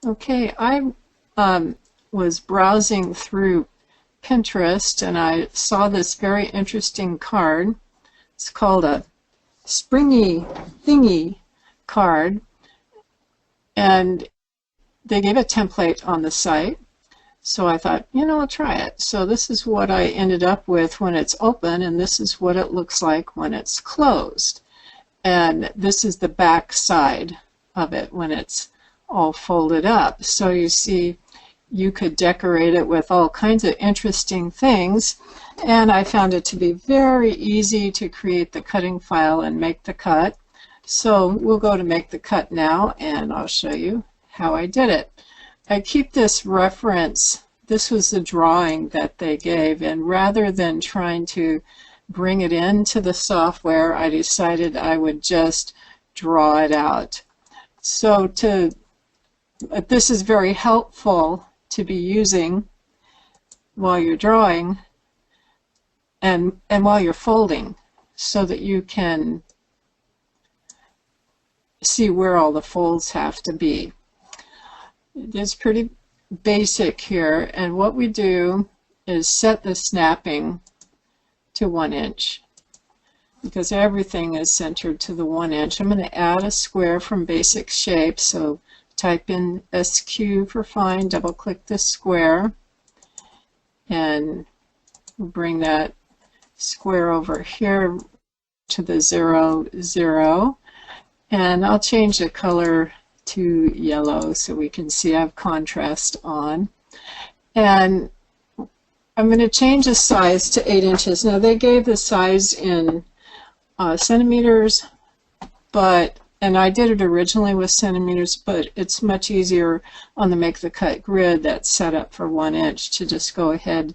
Okay, I was browsing through Pinterest and I saw this very interesting card. It's called a Springy Thingy card, and they gave a template on the site. So I thought, I'll try it. So this is what I ended up with when it's open, and this is what it looks like when it's closed. And this is the back side of it when it's all folded up. So you see, you could decorate it with all kinds of interesting things. And I found it to be very easy to create the cutting file and make the cut. So we'll go to make the cut now, and I'll show you how I did it. I keep this reference. This was the drawing that they gave, and rather than trying to bring it into the software, I decided I would just draw it out. So this is very helpful to be using while you're drawing and while you're folding, so that you can see where all the folds have to be. It's pretty basic here, and what we do is set the snapping to 1 inch because everything is centered to the 1 inch. I'm going to add a square from Basic Shapes, so type in SQ for find, double click the square, and bring that square over here to the 0, 0, and I'll change the color to yellow so we can see I have contrast on. And I'm going to change the size to 8 inches. Now they gave the size in centimeters, and I did it originally with centimeters, but it's much easier on the Make the Cut grid that's set up for 1 inch to just go ahead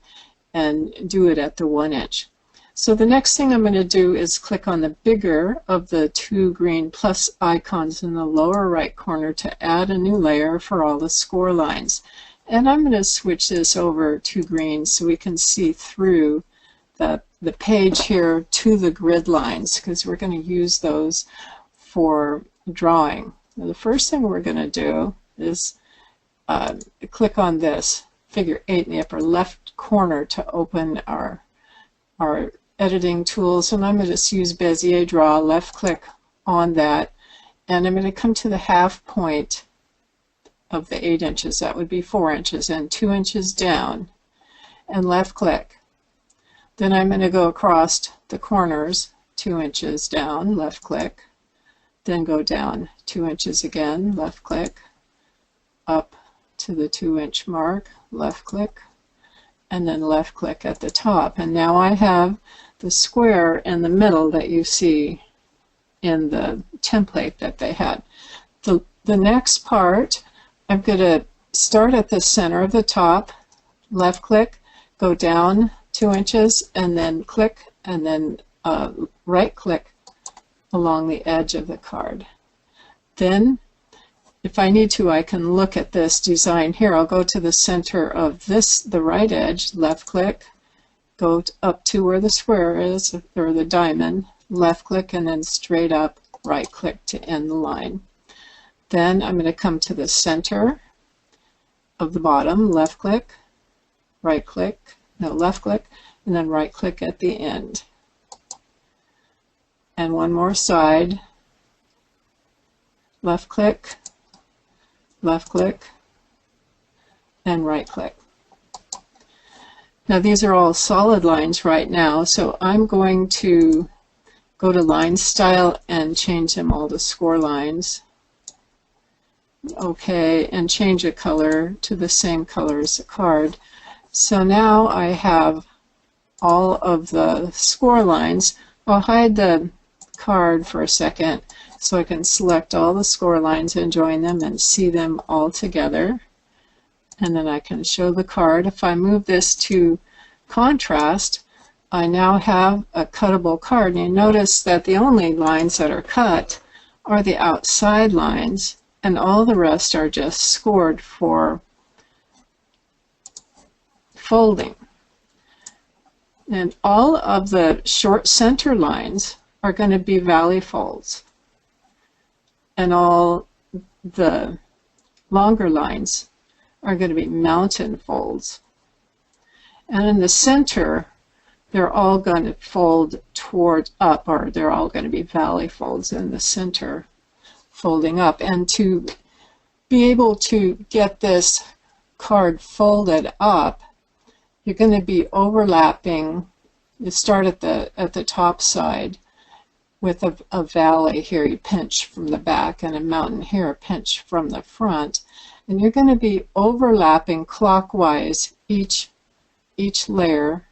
and do it at the 1 inch. So the next thing I'm going to do is click on the bigger of the 2 green plus icons in the lower right corner to add a new layer for all the score lines. And I'm going to switch this over to green so we can see through the page here to the grid lines, because we're going to use those for drawing. Now, the first thing we're going to do is click on this figure 8 in the upper left corner to open our editing tools, and I'm going to just use Bezier Draw, left click on that, and I'm going to come to the half point of the 8 inches. That would be 4 inches, and 2 inches down, and left click. Then I'm going to go across the corners 2 inches down, left click, then go down 2 inches again, left click, up to the 2 inch mark, left click, and then left click at the top. And now I have the square in the middle that you see in the template that they had. The next part, I'm going to start at the center of the top, left click, go down 2 inches, and then click, and then right click along the edge of the card. Then if I need to, I can look at this design here. I'll go to the center of the right edge, left click, go up to where the square is, or the diamond, left click, and then straight up, right click to end the line. Then I'm going to come to the center of the bottom, left click, right click, no, left click, and then right click at the end. And one more side, left click, and right click. Now these are all solid lines right now, so I'm going to go to line style and change them all to score lines. Okay, and change the color to the same color as the card. So now I have all of the score lines. I'll hide the card for a second so I can select all the score lines and join them and see them all together. And then I can show the card. If I move this to contrast, I now have a cuttable card. And you notice that the only lines that are cut are the outside lines, and all the rest are just scored for folding. And all of the short center lines are going to be valley folds, and all the longer lines are going to be mountain folds. And in the center, they're all going to fold toward up, or they're all going to be valley folds in the center, folding up. And to be able to get this card folded up, you're going to be overlapping. You start at the top side with a valley here, you pinch from the back, and a mountain here, pinch from the front. And you're going to be overlapping clockwise each layer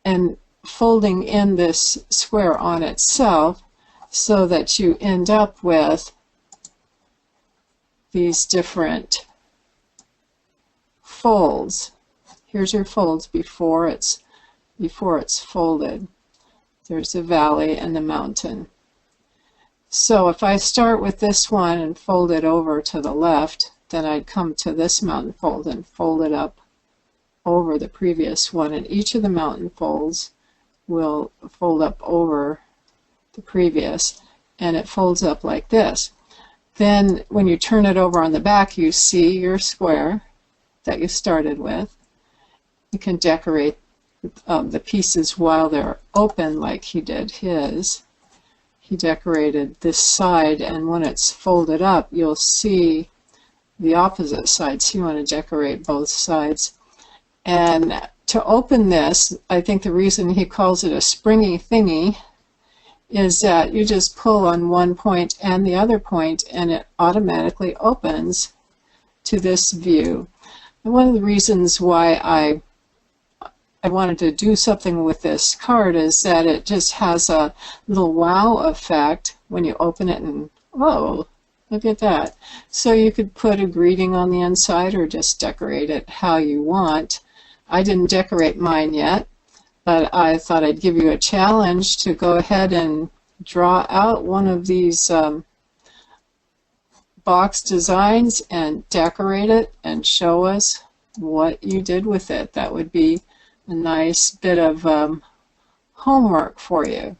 and folding in this square on itself so that you end up with these different folds. Here's your folds before it's folded. There's the valley and the mountain. So if I start with this one and fold it over to the left, then I'd come to this mountain fold and fold it up over the previous one, and each of the mountain folds will fold up over the previous, and it folds up like this. Then when you turn it over on the back, you see your square that you started with. You can decorate the pieces while they're open like he did his. He decorated this side, and when it's folded up, you'll see the opposite side, so you want to decorate both sides. And to open this, I think the reason he calls it a springy thingy is that you just pull on one point and the other point, and it automatically opens to this view. And one of the reasons why I wanted to do something with this card is that it just has a little wow effect when you open it, and oh, look at that. So you could put a greeting on the inside or just decorate it how you want. I didn't decorate mine yet, but I thought I'd give you a challenge to go ahead and draw out one of these box designs and decorate it and show us what you did with it. That would be a nice bit of homework for you.